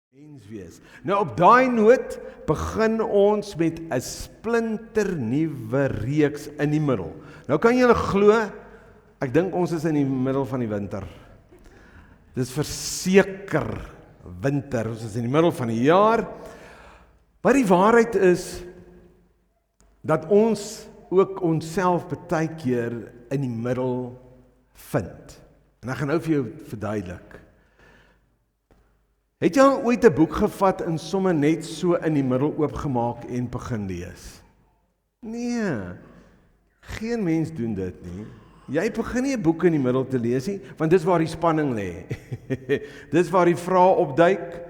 Mens wees. Nou op daai noot begin ons met 'n splinternuwe reeks in die middel. Nou kan julle glo, ek dink ons is in die middel van die winter. Dis verseker winter, ons is in die middel van die jaar. Maar die waarheid is dat ons ook onsself baie keer in die middel vind. En ek gaan nou vir jou verduidelik. Het jy al ooit 'n boek gevat en sommer net so in die middel oopgemaak en begin lees? Nee, geen mens doen dit nie. Jy begin nie 'n boek in die middel te lees nie, want dis waar die spanning lê. Dis waar die vrae opduik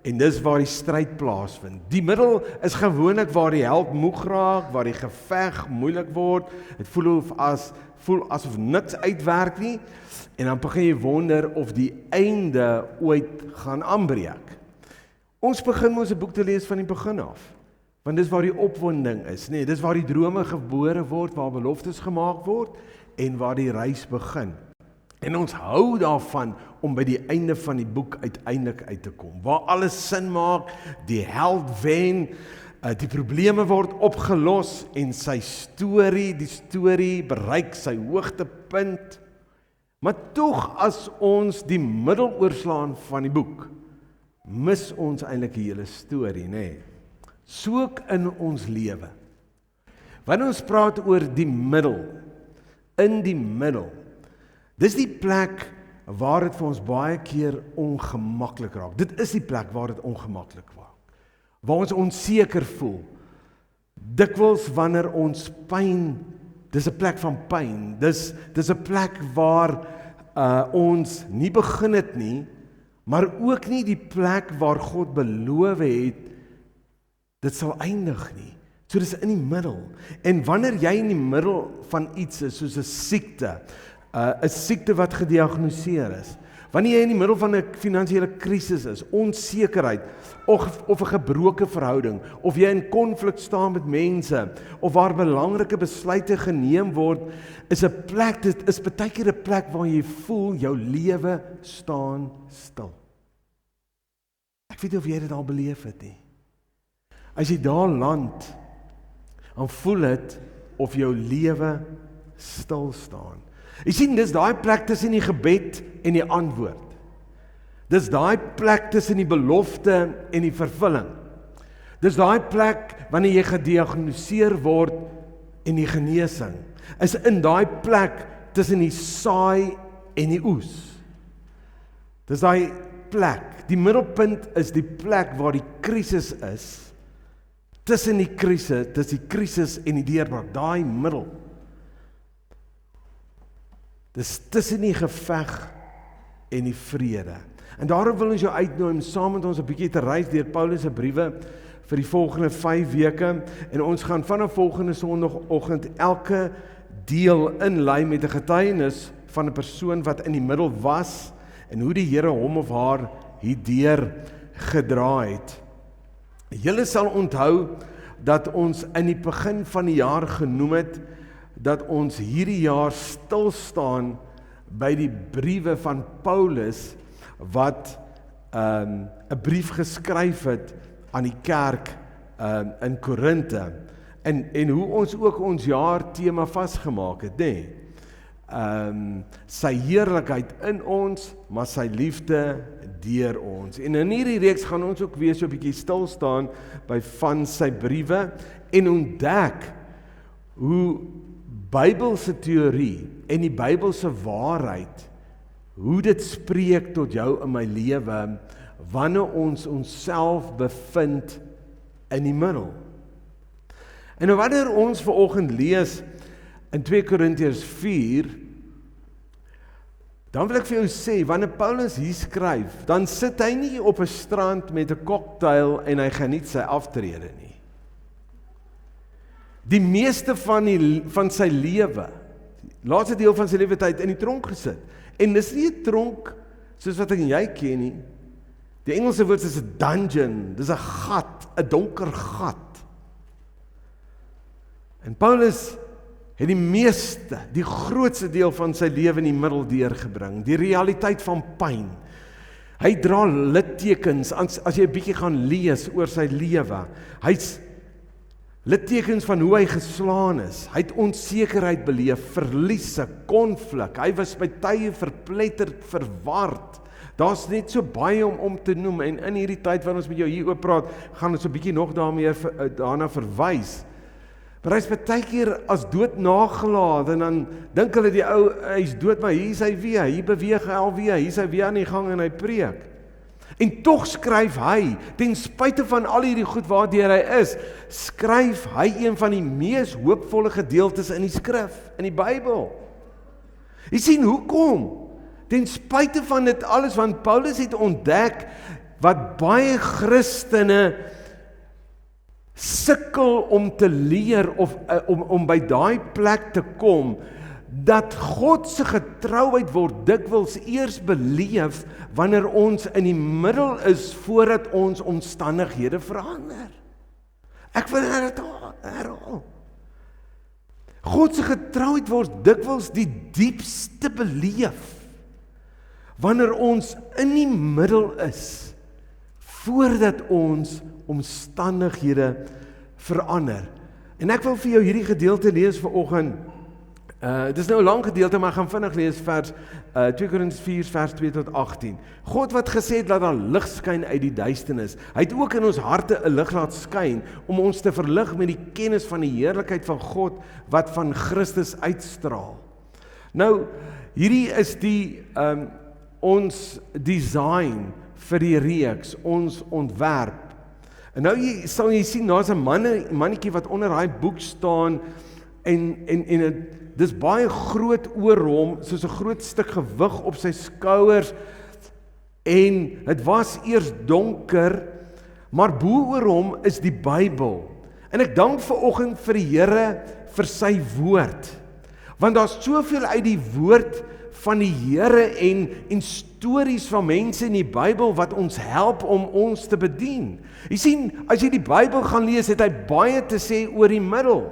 en dis waar die stryd plaasvind. Die middel is gewoonlik waar die held moeg raak, waar die geveg moeilik word. Dit voel asof niks uitwerk nie. En dan begin jy wonder of die einde ooit gaan aanbreek. Ons begin ons 'n boek te lees van die begin af. Want dis waar die opwinding is, nee, dis waar die drome gebore word, waar beloftes gemaak word en waar die reis begin. En ons hou daarvan om by die einde van die boek uiteindelik uit te kom, waar alles sin maak, die held wen, die probleme word opgelos en die storie bereik sy hoogtepunt. Maar tog as ons die middel oorslaan van die boek, mis ons eintlik die hele storie, nê? So ook in ons lewe. Wanneer ons praat oor die middel, in die middel, dis die plek waar dit vir ons baie keer ongemaklik raak. Dit is die plek waar dit ongemaklik raak. Waar ons onseker voel. Dikwels wanneer ons pyn, dis 'n plek van pyn. Dis 'n plek waar ons nie begin het nie, maar ook nie die plek waar God beloof het, dit sal eindig nie. So dis in die middel. En wanneer jy in die middel van iets is, soos 'n siekte wat gediagnoseer is, wanneer jy in die middel van 'n finansiële krisis is, onsekerheid, of 'n gebroke verhouding, of jy in konflik staan met mense, of waar belangrike besluite geneem word, is 'n plek, dit is baie keer 'n plek waar jy voel, jou lewe staan stil. Ek weet nie of jy dit al beleef het nie. As jy daar land, dan voel dit of jou lewe stil staan. Jy sien, dis daai plek tussen die gebed en die antwoord. Dis daai plek tussen die belofte en die vervulling. Dis daai plek wanneer jy gediagnoseer word en die genesing. Is in daai plek tussen die saai en die oes. Dis daai plek. Die middelpunt is die plek waar die krisis is. Tussen die krisis en die deurbraak. Daai middel. Dis tussen die geveg en die vrede. En daarom wil ons jou uitnooi om saam met ons 'n bietjie te reis deur Paulus se briewe vir die volgende 5 weke. En ons gaan vanaf volgende Sondagoggend elke deel inlei met 'n getuienis van 'n persoon wat in die middel was en hoe die Here hom of haar hierdeur gedra het. Julle sal onthou dat ons in die begin van die jaar genoem het dat ons hierdie jaar stil staan by die briewe van Paulus wat 'n brief geskryf het aan die kerk in Korinthe en hoe ons ook ons jaar tema vasgemaak het, nê? Sy heerlikheid in ons, maar sy liefde deur ons. En in hierdie reeks gaan ons ook weer so 'n bietjie stil staan by van sy briewe en ontdek hoe Bybelse teorie en die Bybelse waarheid, hoe dit spreek tot jou in my lewe, wanneer ons onsself bevind in die middel. En nou wanneer ons vanoggend lees in 2 Korintiërs 4, dan wil ek vir jou sê, wanneer Paulus hier skryf, dan sit hy nie op 'n strand met 'n cocktail en hy geniet sy aftrede nie. Die meeste van sy lewe, laaste deel van sy lewe het hy in die tronk gesit. En dis nie 'n tronk soos wat ek en jy ken nie. Die Engelse woord is 'n dungeon, dis 'n gat, 'n donker gat. En Paulus het die grootste deel van sy lewe in die middel deurgebring, die realiteit van pyn. Hy dra littekens, as jy 'n bietjie gaan lees oor sy lewe. Hy's littekens van hoe hy geslaan is. Hy het onsekerheid beleef, verliese, konflik. Hy was by tye verpletterd, verward. Daar's net so baie om te noem, en in hierdie tyd wat ons met jou hieroor praat, gaan ons 'n bietjie nog daarna verwys. Maar hy's baie keer as dood nagelaat, en dan dink hulle die ou, hy's dood, maar hier is hy weer, hier beweeg hy alweer, hier is hy weer aan die gang en hy preek. En tog skryf hy, ten spyte van al hierdie goed waardeur hy is, skryf hy een van die mees hoopvolle gedeeltes in die skrif, in die Bybel. Jy sien, hoekom? Ten spyte van dit alles, want Paulus het ontdek wat baie Christene sukkel om te leer of om by daai plek te kom, dat God se getrouheid word dikwels eers beleef wanneer ons in die middel is voordat ons omstandighede verander. Ek wil herhaal. God se getrouheid word dikwels die diepste beleef wanneer ons in die middel is voordat ons omstandighede verander. En ek wil vir jou hierdie gedeelte lees vanoggend. Dit is nou 'n lang gedeelte, maar ek gaan vinnig lees 2 Korintiërs 4 vers 2 tot 18. God wat gesê het, laat daar lig skyn uit die duisternis. Hy het ook in ons harte 'n lig laat skyn om ons te verlig met die kennis van die heerlikheid van God wat van Christus uitstraal. Nou, hierdie is die ons design vir die reeks, ons ontwerp. En nou sal jy sien, daar's 'n mannetjie wat onder daai boek staan, en dis baie groot oor hom, soos 'n groot stuk gewig op sy skouers, en het was eers donker, maar bo oor hom is die Bybel. En ek dank vanoggend vir die Here vir sy woord, want daar's soveel uit die woord van die Here en stories van mense in die Bybel wat ons help om ons te bedien. Jy sien, as jy die Bybel gaan lees, het hy baie te sê oor die middel.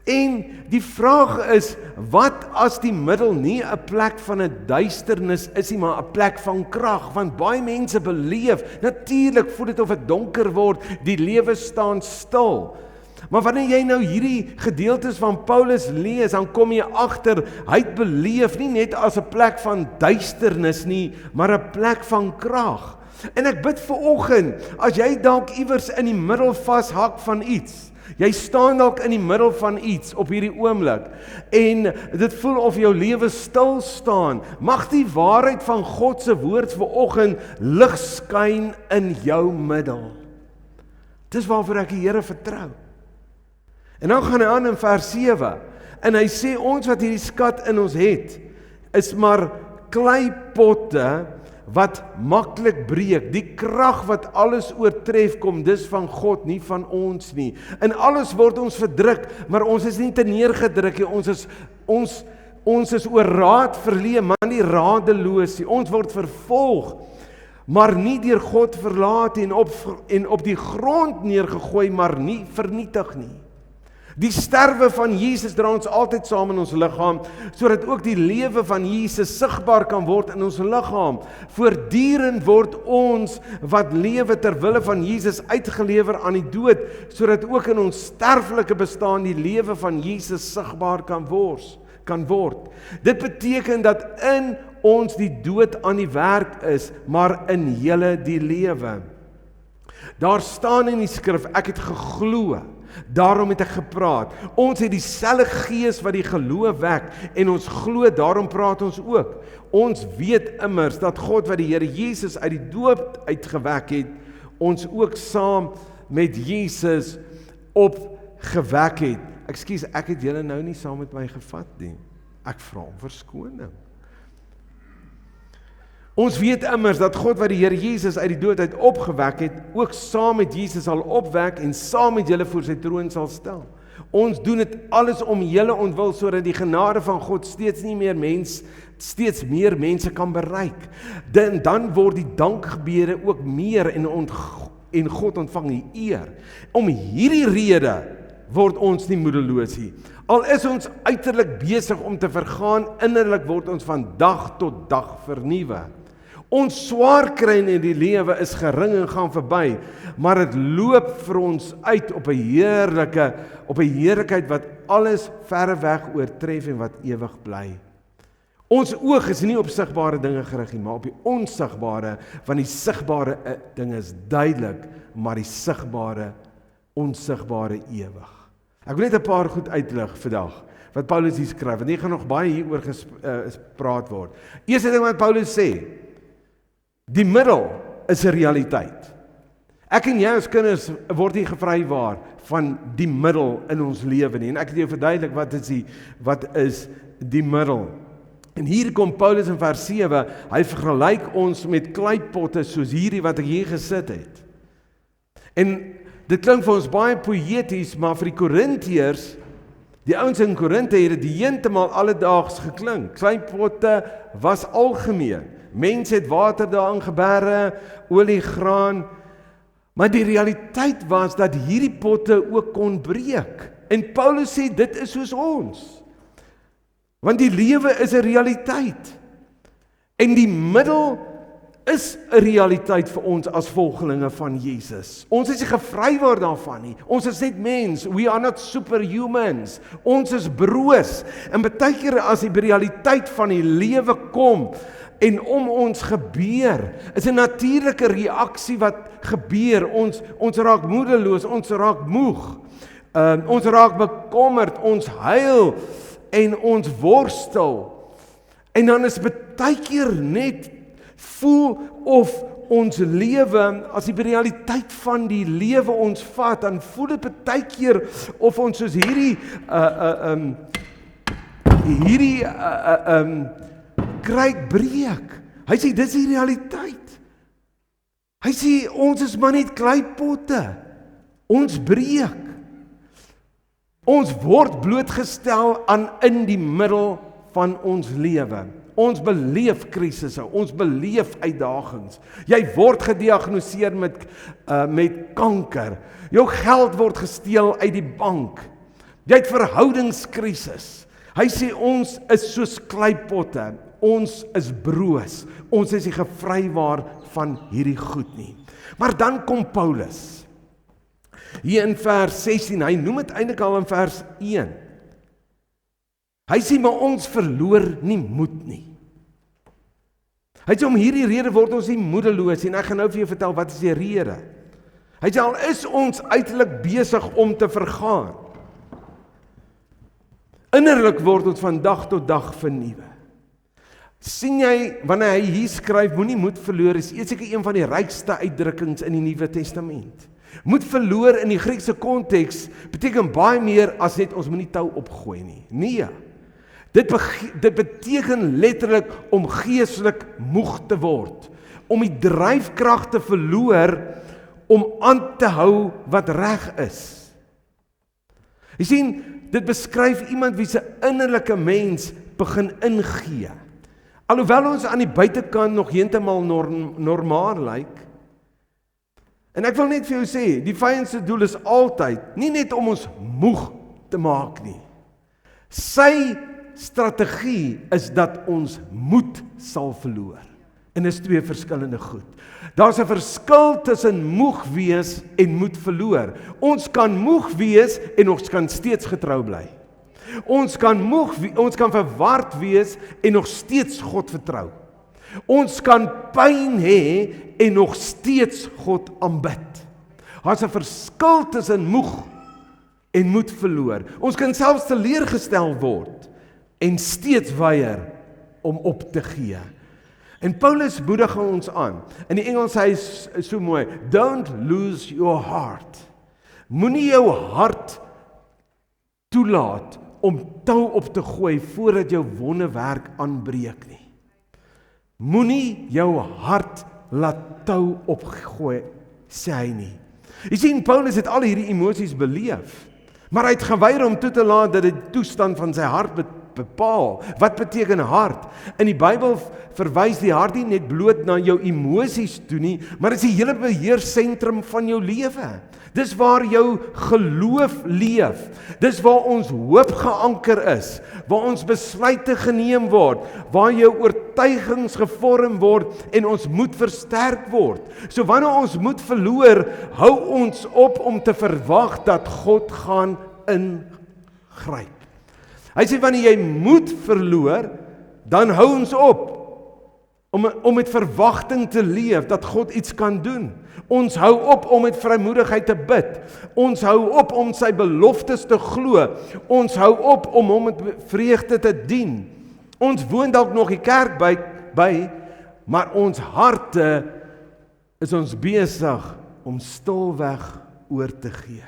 En die vraag is, wat as die middel nie 'n plek van 'n duisternis is nie, maar 'n plek van krag? Want baie mense beleef, natuurlik voel dit of dit donker word, die lewe staan stil. Maar wanneer jy nou hierdie gedeeltes van Paulus lees, dan kom jy agter, hy het beleef nie net as 'n plek van duisternis nie, maar 'n plek van krag. En ek bid vanoggend, as jy dalk iewers in die middel vashak van iets, jy staan dalk in die middel van iets op hierdie oomblik, en dit voel of jou lewe stil staan, mag die waarheid van God se woord vanoggend lig skyn in jou middel. Dis waarvoor ek die Here vertrou. En dan gaan hy aan in vers 7, en hy sê, ons wat hierdie skat in ons het, is maar kleipotte wat maklik breek. Die krag wat alles oortref kom dis van God, nie van ons nie. In alles word ons verdruk, maar ons is nie te neergedruk nie. Ons is oor raad verleë, maar nie radeloos nie. Ons word vervolg, maar nie deur God verlaat en op die grond neergegooi, maar nie vernietig nie. Die sterwe van Jesus dra ons altyd saam in ons liggaam, sodat ook die lewe van Jesus sigbaar kan word in ons liggaam. Voortdurend word ons wat lewe ter wille van Jesus uitgelewer aan die dood, sodat ook in ons sterflike bestaan die lewe van Jesus sigbaar kan word. Dit beteken dat in ons die dood aan die werk is, maar in julle die lewe. Daar staan in die skrif, ek het geglo, daarom het ek gepraat. Ons het dieselfde gees wat die geloof wek, en ons glo, daarom praat ons ook. Ons weet immers dat God wat die Here Jesus uit die dood uitgewek het, ons ook saam met Jesus opgewek het. Ekskuus, ek het julle nou nie saam met my gevat nie. Ek vra om verskoning. Ons weet immers dat God wat die Here Jesus uit die dood uit opgewek het, ook saam met Jesus sal opwek en saam met julle voor sy troon sal stel. Ons doen dit alles om julle ontwil, sodat die genade van God steeds meer mense kan bereik. Dan word die dankgebede ook meer en God ontvang die eer. Om hierdie rede word ons nie moedeloos nie. Al is ons uiterlik besig om te vergaan, innerlik word ons van dag tot dag vernuwe. Ons swaar kry in die lewe is gering en gaan verby, maar dit loop vir ons uit op 'n heerlikheid wat alles verre weg oortref en wat ewig bly. Ons oog is nie op sigbare dinge gerig nie, maar op die onsigbare, want die sigbare ding is duidelik, maar die sigbare, onsigbare ewig. Ek wil net 'n paar goed uitlig vandag, wat Paulus hier skryf, want hier gaan nog baie hieroor gepraat word. Eerste ding wat Paulus sê, die middel is 'n realiteit. Ek en jy as kinders word nie gevrywaar van die middel in ons lewe nie. En ek het jou verduidelik wat is die middel. En hier kom Paulus in vers 7, hy vergelyk ons met kleipotte soos hierdie wat ek hier gesit het. En dit klink vir ons baie poëties, maar vir die Korintiërs, die ouens in Korinthe het dit heeltemal alledaags geklink. Kleipotte was algemeen. Mense het water daarin geberre, olie, graan, maar die realiteit was dat hierdie potte ook kon breek. En Paulus sê dit is soos ons. Want die lewe is 'n realiteit. En die middel is 'n realiteit vir ons as volgelinge van Jesus. Ons is nie gevrywaar daarvan nie. Ons is net mens. We are not superhumans. Ons is broos. En baie keer as die realiteit van die lewe kom en om ons gebeur, is 'n natuurlike reaksie wat gebeur. Ons raak moedeloos, ons raak moeg. Ons raak bekommerd, ons huil en ons worstel. En dan is baie keer net voel of ons lewe, as die realiteit van die lewe ons vat, dan voel dit baie keer of ons soos hierdie kruik breek. Hy sê dis die realiteit. Hy sê ons is maar net kleipotte. Ons breek. Ons word blootgestel aan in die middel van ons lewe. Ons beleef krisisse, ons beleef uitdagings. Jy word gediagnoseer met kanker. Jou geld word gesteel uit die bank. Jy het verhoudingskrisis. Hy sê ons is soos kleipotte. Ons is broos. Ons is nie gevrywaar van hierdie goed nie. Maar dan kom Paulus. Hier in vers 16, hy noem dit eintlik al in vers 1. Hy sê, maar ons verloor nie moed nie. Hy sê, om hierdie rede word ons nie moedeloos, en ek gaan nou vir jou vertel, wat is die rede? Hy sê, al is ons uiterlik besig om te vergaan. Innerlik word ons van dag tot dag vernuwe. Sien jy, wanneer hy hier skryf, moenie moed verloor, is seker een van die rykste uitdrukkings in die Nuwe Testament. Moed verloor in die Griekse konteks beteken baie meer as net ons moenie tou opgooi nie. Nee. Dit beteken letterlik om geestelik moeg te word, om die dryfkrag te verloor om aan te hou wat reg is. Jy sien, dit beskryf iemand wie se innerlike mens begin ingee. Alhoewel ons aan die buitekant nog heeltemal normaal lyk. En ek wil net vir jou sê, die vyand se doel is altyd nie net om ons moeg te maak nie. Sy strategie is dat ons moed sal verloor. En dis twee verskillende goed. Daar's 'n verskil tussen moeg wees en moed verloor. Ons kan moeg wees en ons kan steeds getrou bly. Ons kan verward wees en nog steeds God vertrou. Ons kan pyn hê en nog steeds God aanbid. Daar's 'n verskil tussen moeg en moed verloor. Ons kan selfs teleurgestel word en steeds weier om op te gee. En Paulus moedig ons aan. In die Engels hy is so mooi, don't lose your heart. Moenie jou hart toelaat om tou op te gooi voordat jou wonderwerk aanbreek nie. Moenie jou hart laat tou opgooi, sê hy nie. Jy sien, Paulus het al hierdie emosies beleef, maar hy het geweier om toe te laat dat die toestand van sy hart bepaal. Wat beteken hart? In die Bybel verwys die hart nie net bloot na jou emosies toe nie, maar dit is die hele beheersentrum van jou lewe. Dis waar jou geloof leef. Dis waar ons hoop geanker is, waar ons besluite geneem word, waar jou oortuiging oortuigings gevorm word en ons moed versterk word. So wanneer ons moed verloor, hou ons op om te verwag dat God gaan ingryp. Hy sê wanneer jy moed verloor, dan hou ons op om met verwagting te leef dat God iets kan doen. Ons hou op om met vrymoedigheid te bid. Ons hou op om sy beloftes te glo. Ons hou op om hom met vreugde te dien. Ons woon dalk nog die kerk by, maar ons harte is ons besig om stilweg oor te gee.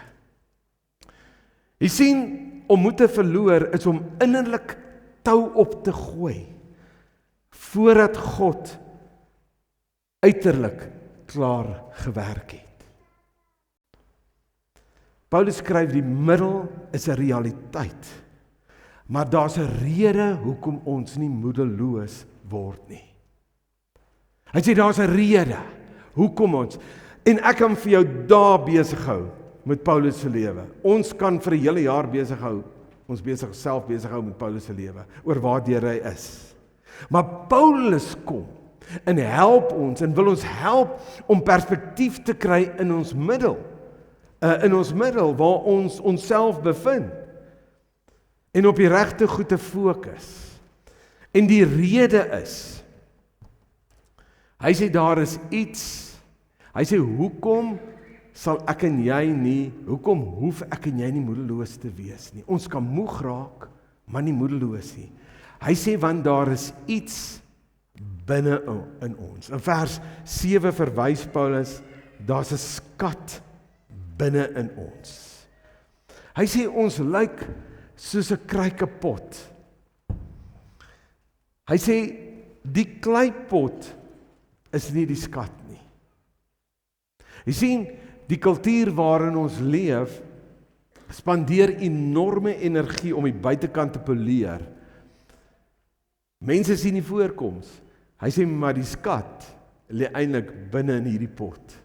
Jy sien, om moed te verloor is om innerlik tou op te gooi, voordat God uiterlik klaar gewerk het. Paulus skryf die middel is 'n realiteit, maar daar's 'n rede hoekom ons nie moedeloos word nie. Hy sê daar's 'n rede hoekom ons, en ek kan vir jou daar besig hou met Paulus se lewe. Ons kan vir 'n hele jaar besig hou, ons self besig hou met Paulus se lewe, oor waardeur hy is. Maar Paulus kom en help ons en wil ons help om perspektief te kry in ons middel waar ons onsself bevind en op die regte goed te fokus. En die rede is, hy sê daar is iets, hy sê hoekom hoef ek en jy nie moedeloos te wees nie. Ons kan moeg raak, maar nie moedeloos nie. Hy sê, want daar is iets binne in ons. In vers 7 verwys Paulus, daar's 'n skat binne in ons. Hy sê, ons lyk soos 'n kruikepot. Hy sê, die kleipot is nie die skat nie. Jy sien, die kultuur waarin ons leef, spandeer enorme energie om die buitekant te poleer. Mense sien die voorkoms. Hy sê, maar die skat lê eintlik binne in hierdie pot.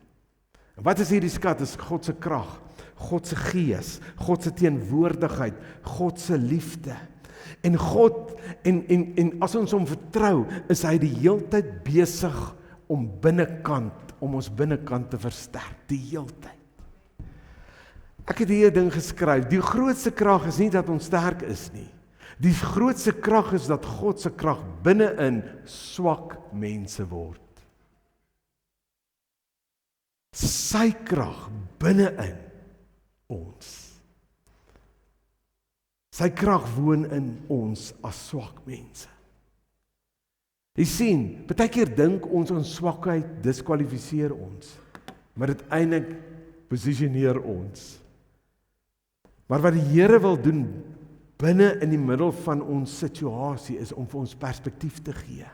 En wat is hierdie skat? Dis God se krag, God se gees, God se teenwoordigheid, God se liefde. En God, en as ons hom vertrou, is hy die heeltyd besig om ons binnekant te versterk, die heeltyd. Ek het hier 'n ding geskryf, die grootste krag is nie dat ons sterk is nie. Die grootste krag is dat God se krag binne-in swak mense word. Sy krag binne-in ons. Sy krag woon in ons as swak mense. Jy sien, baie keer dink ons swakheid diskwalifiseer ons, maar dit eintlik posisioneer ons. Maar wat die Here wil doen binne in die middel van ons situasie is om vir ons perspektief te gee.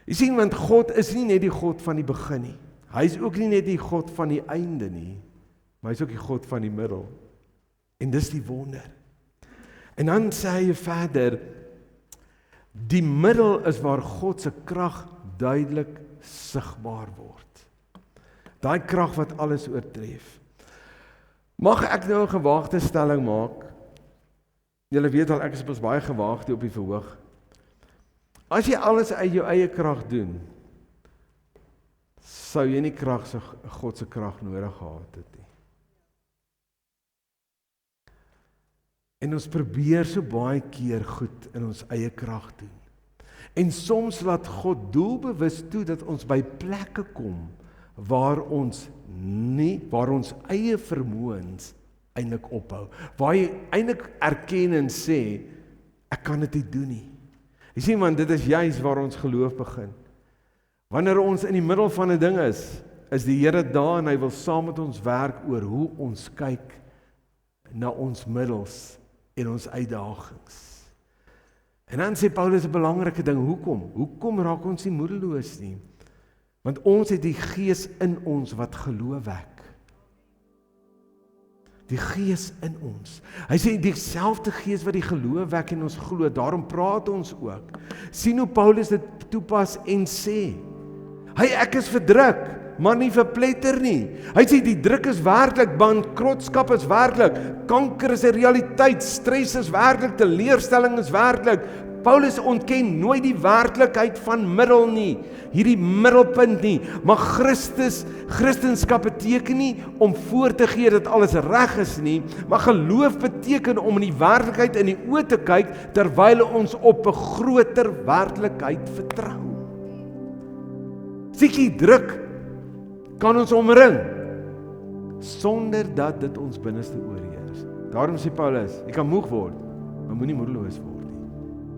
Jy sien, want God is nie net die God van die begin nie. Hy is ook nie net die God van die einde nie, maar hy is ook die God van die middel. En dis die wonder. En dan sê hy verder, die middel is waar God se krag duidelik sigbaar word. Daai krag wat alles oortref. Mag ek nou 'n gewaagde stelling maak? Julle weet al, ek is pas baie gewaagd hier op die verhoog. As jy alles uit jou eie krag doen, sou jy nie God se krag nodig gehad het nie. En ons probeer so baie keer goed in ons eie krag doen. En soms laat God doelbewus toe dat ons by plekke kom waar ons eie vermoëns eintlik ophou. Waar jy eintlik erken en sê, ek kan dit nie doen nie. Jy sien, want dit is juis waar ons geloof begin. Wanneer ons in die middel van 'n ding is die Here daar en hy wil saam met ons werk oor hoe ons kyk na ons middels en ons uitdagings. En dan sê Paulus 'n belangrike ding, hoekom raak ons nie moedeloos nie? Want ons het die Gees in ons wat geloof wek. Die Gees in ons. Hy sê dieselfde Gees wat die geloof wek en ons glo, daarom praat ons ook. Sien hoe Paulus dit toepas en sê, ek is verdruk, maar nie verpletter nie. Hy sê die druk is werklik, bankrotskap is werklik, kanker is 'n realiteit, stres is werklik, teleurstelling is werklik, Paulus ontken nooit die werklikheid van middel nie, hierdie middelpunt nie, maar Christendom beteken nie om voor te gee dat alles reg is nie, maar geloof beteken om in die werklikheid in die oë te kyk, terwyl ons op 'n groter werklikheid vertrou. Siekie druk kan ons omring, sonder dat dit ons binneste oorheers. Daarom sê Paulus, jy kan moeg word, maar moenie moedeloos word nie.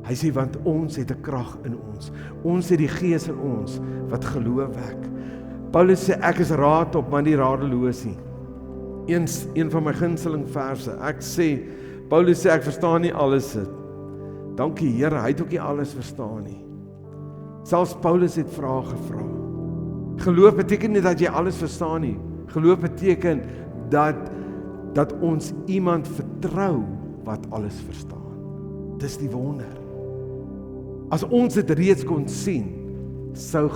Hy sê, want ons het 'n krag in ons. Ons het die Gees in ons, wat geloof wek. Paulus sê, ek is raadop, maar nie radeloos nie. Een van my gunsteling verse, Paulus sê, ek verstaan nie alles dit. Dankie Here, hy het ook nie alles verstaan nie. Selfs Paulus het vrae gevra. Geloof beteken nie dat jy alles verstaan nie. Geloof beteken dat ons iemand vertrou wat alles verstaan. Dis die wonder. As ons dit reeds kon sien, sou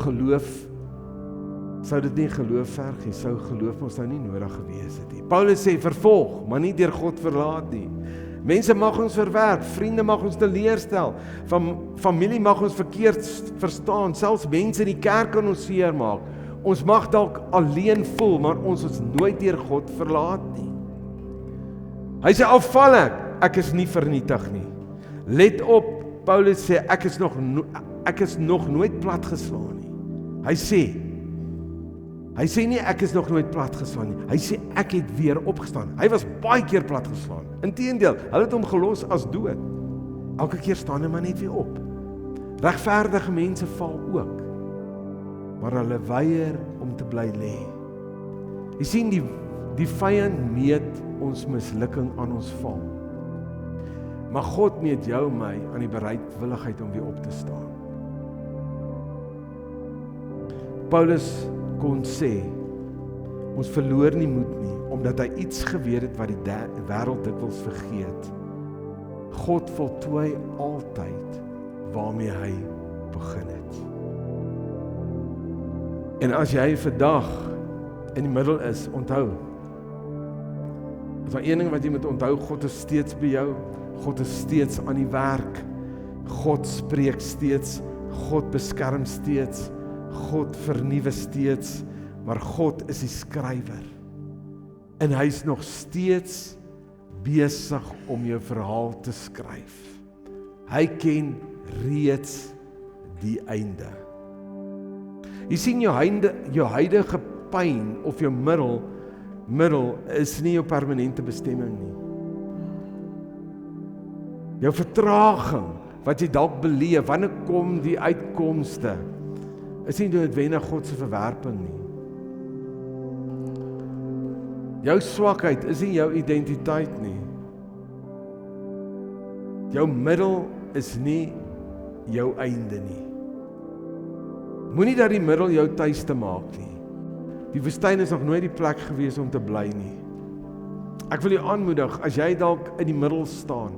dit nie geloof verg nie, sou geloof ons nou nie nodig gewees het nie. Paulus sê, vervolg, maar nie deur God verlaat nie. Mense mag ons verwerp, vriende mag ons teleurstel, familie mag ons verkeerd verstaan, selfs mense in die kerk kan ons seermaak. Ons mag dalk alleen voel, maar ons is nooit deur God verlaat nie. Hy sê, al val ek is nie vernietig nie. Let op, Paulus sê, ek is nog nooit platgeslaan nie. Hy sê nie, ek is nog nooit platgeslaan nie. Hy sê, ek het weer opgestaan. Hy was baie keer platgeslaan. Inteendeel, hulle het hom gelos as dood. Elke keer staan hy maar net weer op. Regverdige mense val ook, maar hulle weier om te bly lê. Jy sien, die vyand meet ons mislukking aan ons val. Maar God meet jou en my aan die bereidwilligheid om weer op te staan. Paulus kon sê, ons verloor nie moed nie, omdat hy iets geweet het wat die wêreld dikwels vergeet. God voltooi altyd waarmee hy begin het. En as jy vandag in die middel is, onthou, is daar een ding wat jy moet onthou, God is steeds by jou, God is steeds aan die werk, God spreek steeds, God beskerm steeds, God vernuwe steeds, maar God is die skrywer. En hy is nog steeds besig om jou verhaal te skryf. Hy ken reeds die einde. Jy sien, jou huidige pyn of jou middel is nie jou permanente bestemming nie. Jou vertraging, wat jy dalk beleef, wanneer kom die uitkomste, is nie noodwendig God se verwerping nie. Jou swakheid is nie jou identiteit nie. Jou middel is nie jou einde nie. Moenie dat die middel jou tuiste maak nie. Die woestyn is nog nooit die plek gewees om te bly nie. Ek wil jou aanmoedig, as jy dalk in die middel staan,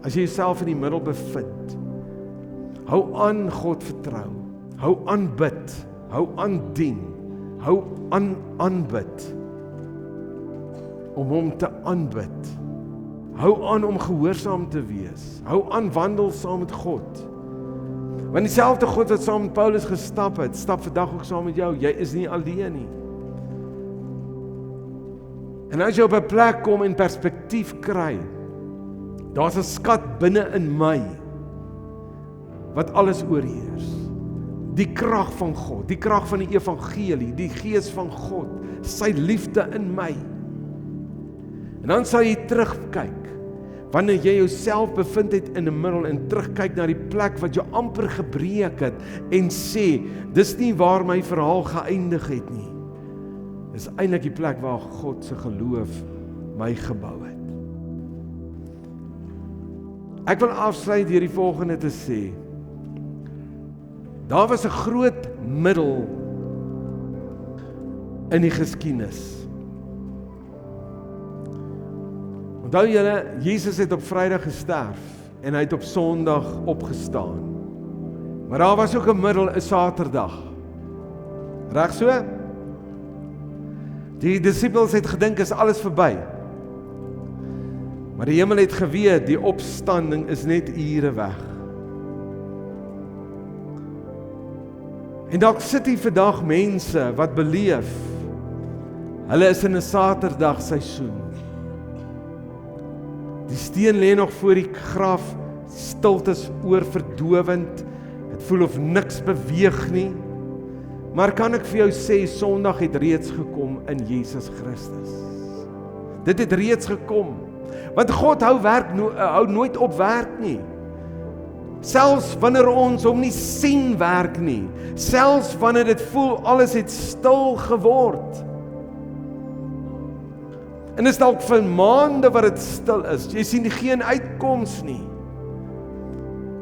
as jy jouself in die middel bevind, hou aan God vertrou, hou aan bid, hou aan dien, hou aan aanbid, om hom te aanbid, hou aan om gehoorsaam te wees, hou aan wandel saam met God, want dieselfde God wat saam met Paulus gestap het, stap vandag ook saam met jou, jy is nie alleen nie. En as jy op 'n plek kom en perspektief kry, daar's 'n skat binne in my, wat alles oorheers. Die krag van God, die krag van die evangelie, die Gees van God, sy liefde in my. En dan sal jy terugkyk, wanneer jy jouself bevind het in die middel en terugkyk na die plek wat jou amper gebreek het en sê, dis nie waar my verhaal geëindig het nie. Dis eintlik die plek waar God se geloof my gebou het. Ek wil afsluit deur die volgende te sê. Daar was 'n groot middel in die geskiedenis. Onthou julle, Jesus het op Vrydag gesterf en hy het op Sondag opgestaan. Maar daar was ook 'n middel, 'n Saterdag. Reg so? Die disippels het gedink is alles verby. Maar die hemel het geweet, die opstanding is net ure weg. En dalk sit hier vandag mense wat beleef, hulle is in 'n Saterdag seisoen. Die steen lê nog voor die graf, stilte is oorverdowend, dit voel of niks beweeg nie. Maar kan ek vir jou sê, Sondag het reeds gekom in Jesus Christus. Dit het reeds gekom, want God hou nooit op werk nie. Selfs wanneer ons hom nie sien werk nie, selfs wanneer dit voel alles het stil geword. En is dalk vir maande wat dit stil is, jy sien geen uitkoms nie.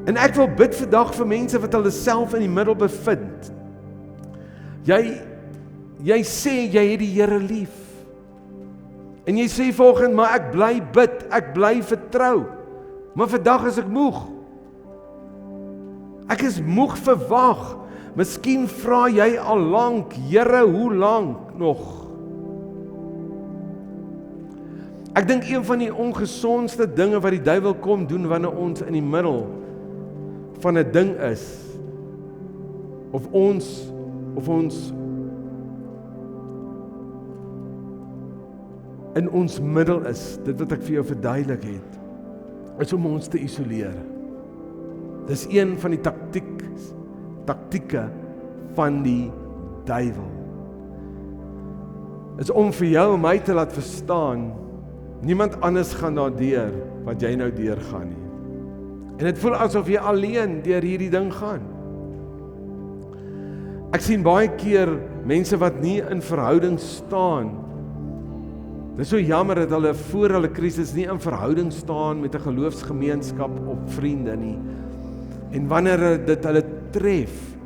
En ek wil bid vandag vir mense wat hulle self in die middel bevind. Jy sê jy het die Here lief. En jy sê volgende, maar ek bly bid, ek bly vertrou. Maar vandag is ek moeg. Ek is moeg vir wag. Miskien vra jy al lank, Here, hoe lank nog? Ek dink een van die ongesondste dinge wat die duiwel kom doen wanneer ons in die middel van 'n ding is, of ons in ons middel is, dit wat ek vir jou verduidelik het, is om ons te isoleer. Dis een van die taktieke van die duiwel. Is om vir jou en my te laat verstaan, niemand anders gaan daardeur wat jy nou deurgaan nie. En dit voel asof jy alleen deur hierdie ding gaan. Ek sien baie keer mense wat nie in verhouding staan. Dit is so jammer dat hulle voor hulle krisis nie in verhouding staan met 'n geloofsgemeenskap of vriende nie. En wanneer dit hulle tref,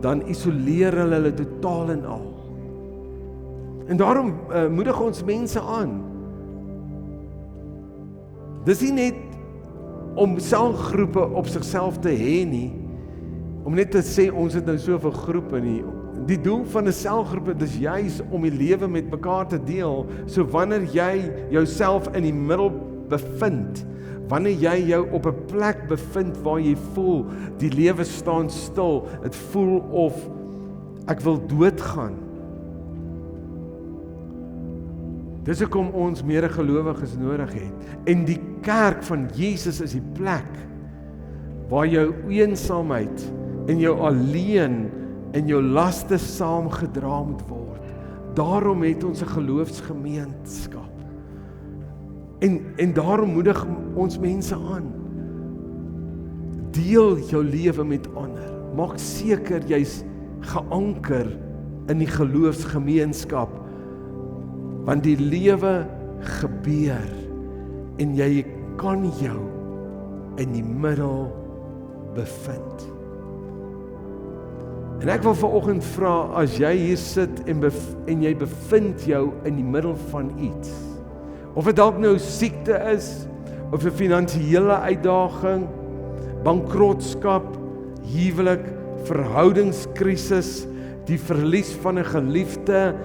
dan isoleer hulle totaal en al. En daarom moedig ons mense aan. Dis nie net om selgroepe op sigself te hê nie, om net te sê ons het nou soveel groepe nie. Die doel van 'n selgroep is juis om die lewe met mekaar te deel. So wanneer jy jouself in die middel bevind, wanneer jy jou op 'n plek bevind waar jy voel die lewe staan stil, dit voel of ek wil doodgaan. Dis hoekom ons meer gelowiges nodig het. En die kerk van Jesus is die plek waar jou eensaamheid en jou alleen en jou laste saamgedra moet word. Daarom het ons 'n geloofsgemeenskap. En daarom moedig ons mense aan. Deel jou lewe met ander. Maak seker jy's geanker in die geloofsgemeenskap. Want die lewe gebeur en jy kan jou in die middel bevind. En ek wil vanoggend vra, as jy hier sit en jy bevind jou in die middel van iets, of dit dalk nou siekte is, of 'n finansiële uitdaging, bankrotskap, huwelik, verhoudingskrisis, die verlies van 'n geliefde,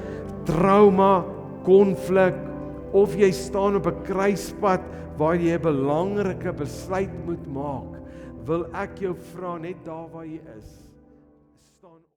trauma, konflik, of jy staan op 'n kruispunt waar jy 'n belangrike besluit moet maak, wil ek jou vra net daar waar jy is.